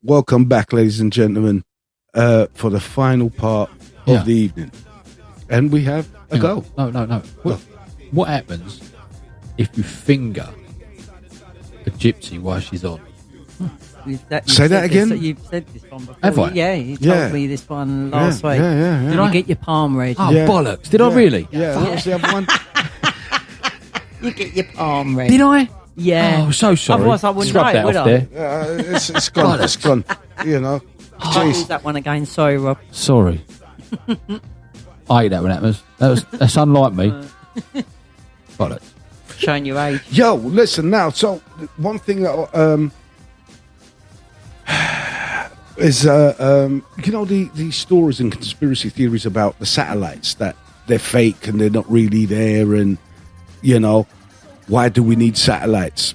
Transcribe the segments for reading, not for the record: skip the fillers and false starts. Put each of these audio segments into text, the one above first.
welcome back, ladies and gentlemen, for the final part of the evening. And we have a go. No. What happens if you finger a gypsy while she's on? Say that again? You've said this one before. Have I? Yeah, you told me this one last week. Yeah. Did you get your palm ready? Oh, bollocks. Did I really? Yeah, what was the other one? You get your palm ready. Did I? Yeah. Oh, so sorry. Otherwise I wouldn't Scrub know, that would off I? there. It's gone. It's gone. You know. I'll use that one again. Sorry, Rob. Sorry. I hate that when it happens. That's unlike me. Bollocks. Showing your age. Yo, listen now. So one thing that is you know these stories and conspiracy theories about the satellites, that they're fake and they're not really there, and you know, why do we need satellites?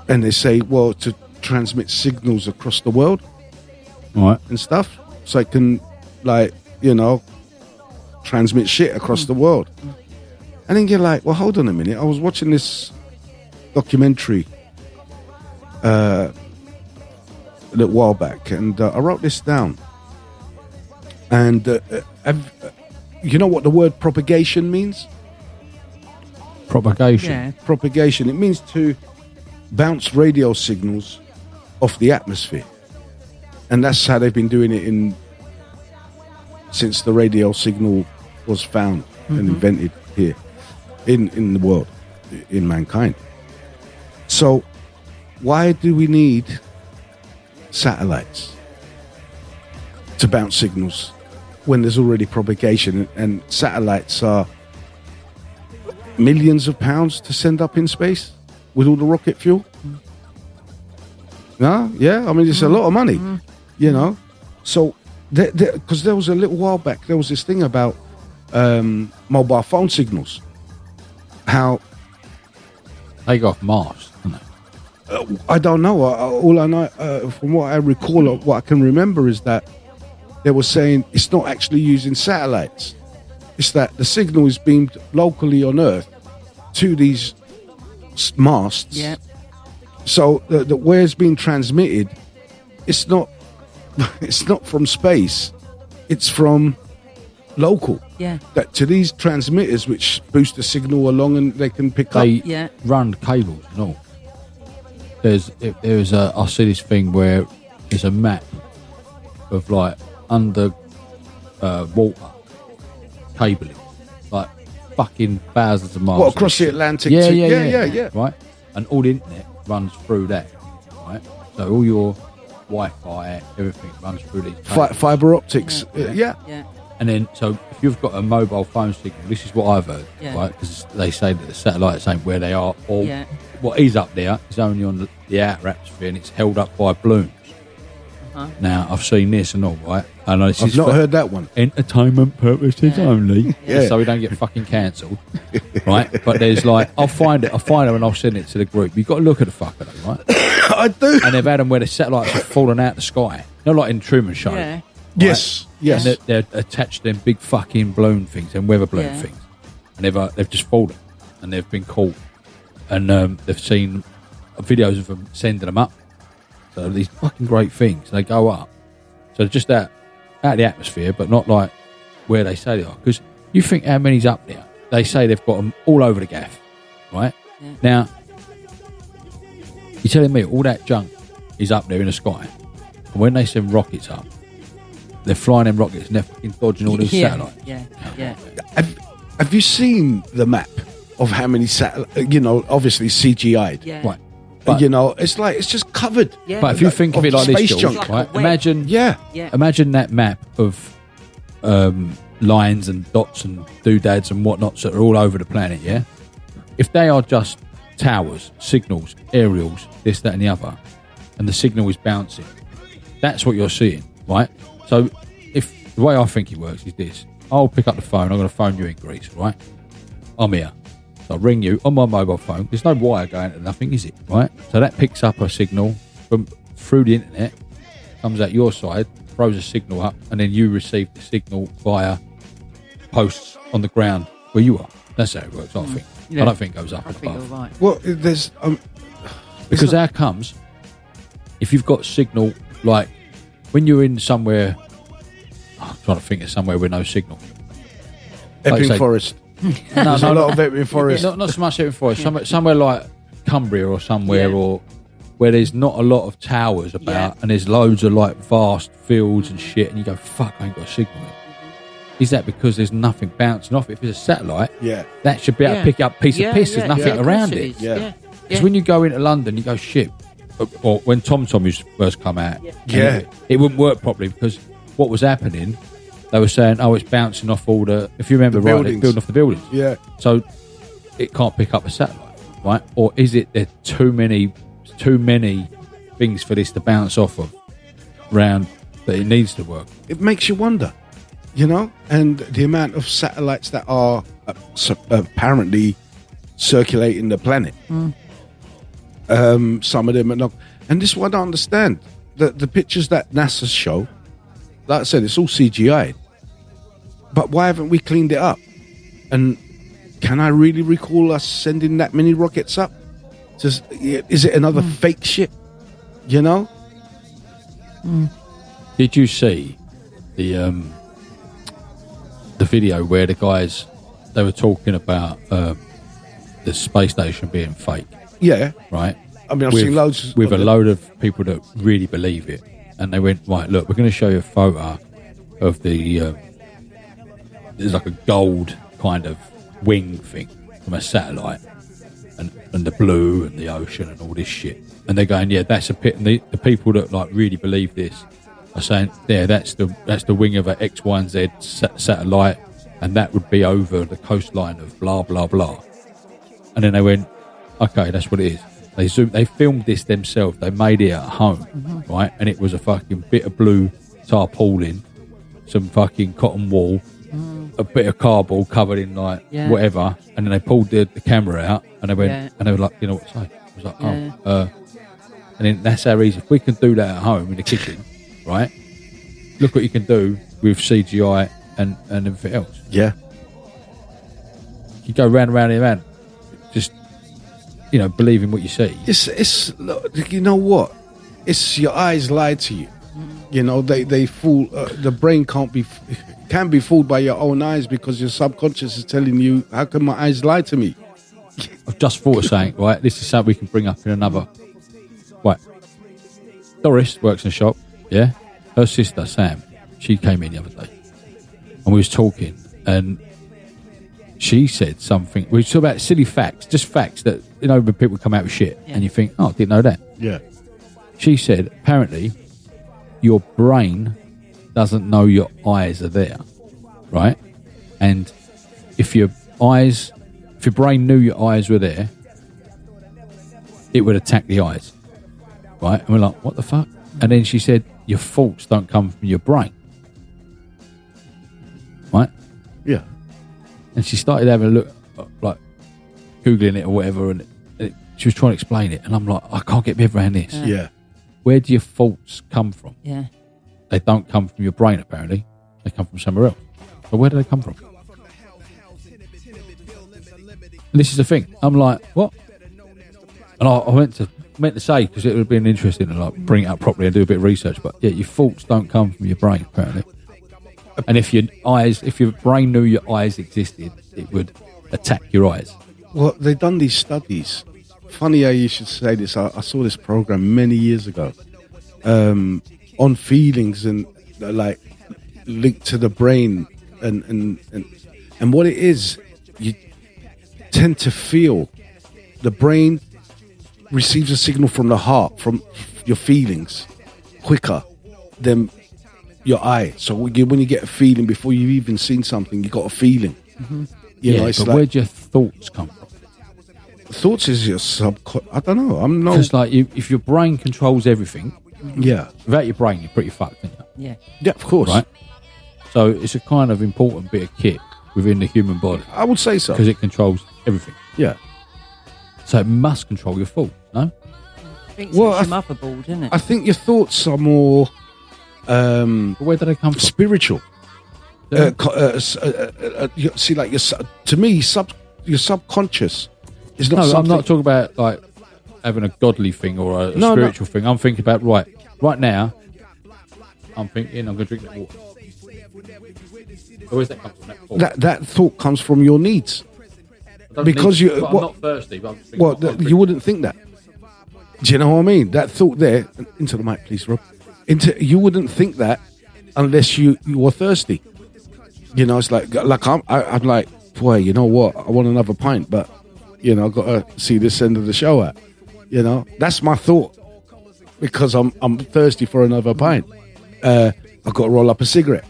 And they say, well, to transmit signals across the world, right, and stuff, so it can, like, you know, transmit shit across the world. And then you're like, well, hold on a minute. I was watching this documentary a little while back, and I wrote this down. And you know what the word propagation means? Propagation. Yeah. Propagation. It means to bounce radio signals off the atmosphere. And that's how they've been doing it since the radio signal was found and invented here in the world, in mankind. So why do we need satellites to bounce signals when there's already propagation, and satellites are millions of pounds to send up in space with all the rocket fuel? No? Yeah? I mean, it's a lot of money, you know? So, because there was a little while back, there was this thing about mobile phone signals. How they go off Mars, don't they? I don't know. All I know, from what I recall, or what I can remember, is that they were saying it's not actually using satellites. It's that the signal is beamed locally on Earth to these masts. Yeah. So the where it's being transmitted, it's not from space. It's from local. Yeah. That to these transmitters, which boost the signal along, and they can pick up. Yeah. Run cables and all. There's I see this thing where there's a map of like under water cabling, like fucking thousands of miles. What, across the Atlantic? Yeah. Right, and all the internet runs through that. Right, so all your Wi-Fi, everything runs through these fiber optics. Yeah. And then, so if you've got a mobile phone signal, this is what I've heard, right? Because they say that the satellites ain't where they are, or what is up there is only on the outer atmosphere, and it's held up by balloons. Now, I've seen this and all, right? And I've not heard that one. Entertainment purposes only, so we don't get fucking cancelled, right? But there's like, I'll find it and I'll send it to the group. You've got to look at the fucker, though, right? I do. And they've had them where the satellites have fallen out the sky, not like in Truman Show. Yeah. Right? Yes. And they're attached to them big fucking balloon things and weather balloon things, and they've just fallen, and they've been caught, and they've seen videos of them sending them up. So these fucking great things, they go up, so they're just out of the atmosphere, but not like where they say they are. Because you think how many's up there? They say they've got them all over the gaff, right? Yeah. Now you're telling me all that junk is up there in the sky, and when they send rockets up, they're flying them rockets and they're fucking dodging all these satellites. Yeah. Have you seen the map of how many satellites? You know, obviously CGI'd. Yeah. Right. But, you know, it's just covered. Yeah. But if you think of it like this, space George, junk. right? Like Imagine that map of lines and dots and doodads and whatnots that are all over the planet, yeah? If they are just towers, signals, aerials, this, that and the other, and the signal is bouncing, that's what you're seeing, right? So if the way I think it works is this: I'll pick up the phone, I'm going to phone you in Greece, right? I'm here. So I'll ring you on my mobile phone. There's no wire going to nothing, is it? Right? So that picks up a signal through the internet, comes out your side, throws a signal up, and then you receive the signal via posts on the ground where you are. That's how it works, I think. Yeah. I don't think it goes up I and think above. you're right. Well, there's Because how comes if you've got signal, like when you're in somewhere, I'm trying to think of somewhere with no signal. Like Epping say- Forest. No, There's a lot of Epping Forest. not so much Epping Forest. Somewhere like Cumbria or somewhere, Yeah. or where there's not a lot of towers about, and there's loads of like vast fields and shit, and you go, "Fuck, I ain't got a signal." Here. Is that because there's nothing bouncing off it? If it's a satellite, Yeah. that should be able to pick up a piece of piss. There's nothing of around course it. is. Yeah. Because when you go into London, you go, shit. Or when Tom used to first come out, Yeah. it wouldn't work properly because what was happening, they were saying, oh, it's bouncing off all the, if you remember The right, buildings. it's building off the buildings. Yeah. So it can't pick up a satellite, right? Or is it there too many things for this to bounce off of round that it needs to work? It makes you wonder, and the amount of satellites that are apparently circulating the planet. Some of them are not. And this is what I don't understand. The pictures that NASA show, like I said, it's all CGI. But why haven't we cleaned it up? And can I really recall us sending that many rockets up? Is it another fake ship? Did you see the video where the guys, they were talking about the space station being fake, Yeah. right? I mean, I've seen loads with of a it. load of people that really believe it, and they went, right, look, we're going to show you a photo of the there's like a gold kind of wing thing from a satellite, and the blue and the ocean and all this shit, and they're going, yeah, that's a pit. And the people that like really believe this are saying, yeah, that's the wing of a X, Y, and Z satellite, and that would be over the coastline of blah blah blah. And then they went, okay, that's what it is. They filmed this themselves. They made it at home, right? And it was a fucking bit of blue tarpaulin, some fucking cotton wool, a bit of cardboard covered in like whatever. And then they pulled the camera out, and they went, and they were like, you know what to say? I was like, and then that's our reason. If we can do that at home in the kitchen, right? Look what you can do with CGI and everything else. Yeah. You go round and round and round, just believing what you see. It's you know what? It's your eyes lie to you. They fool. The brain can be fooled by your own eyes because your subconscious is telling you, how can my eyes lie to me? I've just thought of saying, right, this is something we can bring up in another. Right. Doris works in a shop, yeah? Her sister, Sam, she came in the other day and we was talking, and she said something. We talked about silly facts, just facts that, when people come out with shit and you think, oh, I didn't know that. Yeah. She said, apparently, your brain doesn't know your eyes are there, right? And if your brain knew your eyes were there, it would attack the eyes, right? And we're like, what the fuck? And then she said, your thoughts don't come from your brain, right? Yeah. And she started having a look, like Googling it or whatever, and she was trying to explain it. And I'm like, I can't get my head around this. Yeah. Where do your thoughts come from? Yeah. They don't come from your brain, apparently. They come from somewhere else. So where do they come from? And this is the thing. I'm like, what? And I meant to say, because it would have been interesting to like bring it up properly and do a bit of research, but yeah, your thoughts don't come from your brain, apparently. And if your brain knew your eyes existed, it would attack your eyes. Well, they've done these studies. Funny how you should say this. I saw this program many years ago on feelings and like linked to the brain and what it is. You tend to feel the brain receives a signal from the heart, from your feelings, quicker than your eye. So when you get a feeling before you've even seen something, you got a feeling. Mm-hmm. It's but like, where do your thoughts come from? thoughts is your I don't know. I'm not. Because like if your brain controls everything, Yeah. without your brain, you're pretty fucked, aren't you? Yeah. Yeah, of course. Right? So it's a kind of important bit of kit within the human body I would say so. because it controls everything. Yeah. So it must control your thought, no? I think Well, it's your motherboard, isn't it? I think your thoughts are more But where do they come from? spiritual. Yeah. See, like to me, your subconscious is not No, something. I'm not talking about like having a godly thing or a No, spiritual thing. I'm thinking about right now. I'm thinking I'm going to drink that water. So where's that come from? That thought comes from your needs. Because I'm not thirsty, but I'm just thinking, you wouldn't think that. Do you know what I mean? That thought there, into the mic, please, Rob. You wouldn't think that unless you were thirsty. You know, it's like I'm like, boy, you know what? I want another pint, but you know, I've got to see this end of the show out. You know, that's my thought because I'm thirsty for another pint. I've got to roll up a cigarette.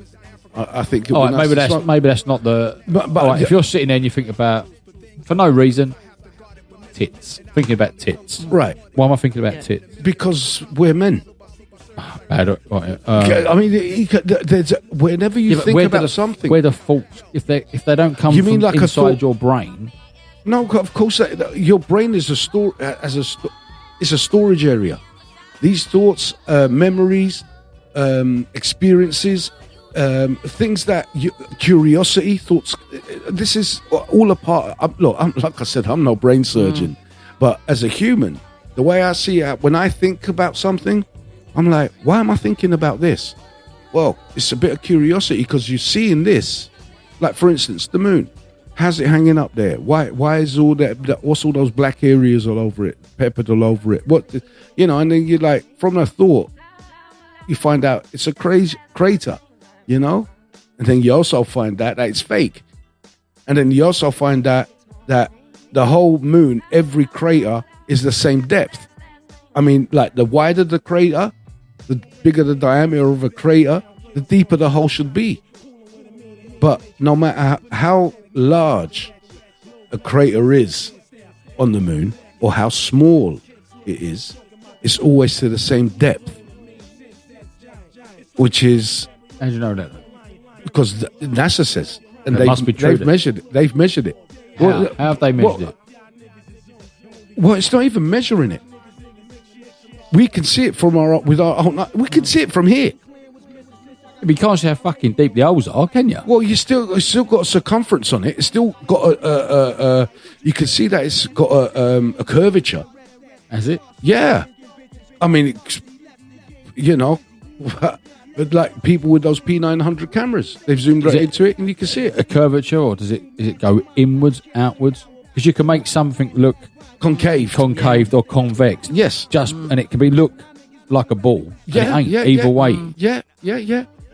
I think. All right, maybe that's not the. But right, if you're sitting there and you think about, for no reason, tits. Thinking about tits. Right. Why am I thinking about tits? Because we're men. Bad. I mean, there's whenever you think about something, where the faults, if they don't come you from mean like inside your brain. No, of course, your brain is it's a storage area. These thoughts, memories, experiences, things that curiosity, thoughts. This is all a part. Like I said, I'm no brain surgeon, but as a human, the way I see it, when I think about something, I'm like, why am I thinking about this? Well, it's a bit of curiosity because you're seeing this. Like, for instance, the moon. How's it hanging up there? Why is all that? What's all those black areas all over it, peppered all over it? And then you're like, from a thought, you find out it's a crater, you know? And then you also find out that it's fake. And then you also find out that the whole moon, every crater is the same depth. I mean, like, the wider the crater, the bigger the diameter of a crater, the deeper the hole should be. But no matter how large a crater is on the moon or how small it is, it's always to the same depth. Which is... How do you know that? Because NASA says. And must be true. They've measured it. They've measured it. How have they measured it? Well, it's not even measuring it. We can see it from we can see it from here. Because you have fucking deep the holes are, can you? Well, it's still got a circumference on it. It's still got you can see that it's got a curvature. Has it? Yeah. I mean, but like people with those P900 cameras, they've zoomed right into it and you can see it. A curvature, or does it go inwards, outwards? Because you can make something look concave or convex. Yes. And it can be look like a ball. Yeah, it ain't either way. Yeah.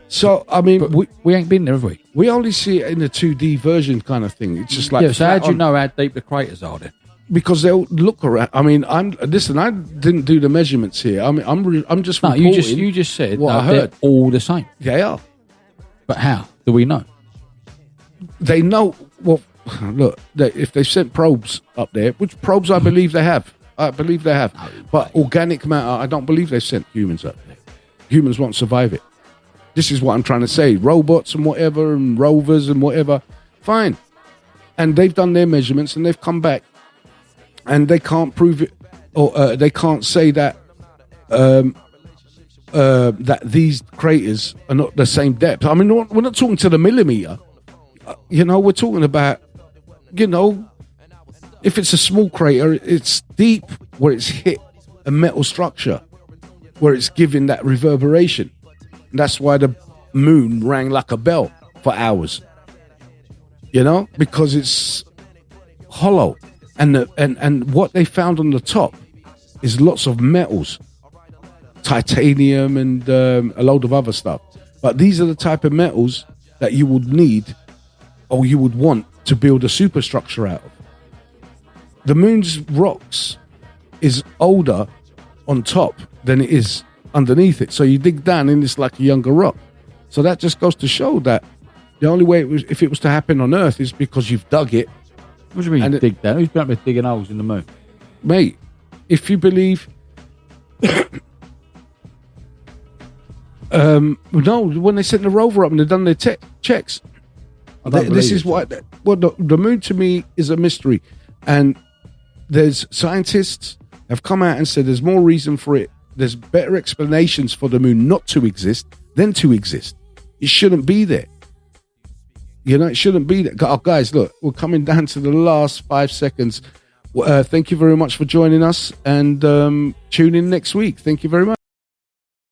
So, I mean... But we ain't been there, have we? We only see it in a 2D version kind of thing. It's just like... Yeah, so how do you know how deep the craters are then? Because they'll look around. I mean, I didn't do the measurements here. I mean, I'm just reporting... No, you just said what I heard. They're all the same. They are. But how do we know? They know... Well, look, if they've sent probes up there, which probes I believe they have. But organic matter, I don't believe they've sent humans up there. Humans won't survive it. This is what I'm trying to say. Robots and whatever, and rovers and whatever, fine. And they've done their measurements and they've come back, and they can't prove it, or they can't say that that these craters are not the same depth. I mean, we're not talking to the millimeter. We're talking about, if it's a small crater, it's deep where it's hit a metal structure, where it's giving that reverberation. That's why the moon rang like a bell for hours. Because it's hollow, and what they found on the top is lots of metals, titanium and a load of other stuff. But these are the type of metals that you would need, or you would want to build a superstructure out of. The moon's rocks is older on top than it is underneath it, so you dig down and it's like a younger rock. So that just goes to show that the only way if it was to happen on Earth is because you've dug it. What do you mean dig down? Who's been up there digging holes in the moon? Mate, if you believe... no, when they sent the rover up and they've done their checks. This is why... the moon to me is a mystery. And there's scientists have come out and said there's more reason for it. There's better explanations for the moon not to exist than to exist. It shouldn't be there. It shouldn't be there. Oh, guys, look, we're coming down to the last 5 seconds Thank you very much for joining us, and tune in next week. Thank you very much.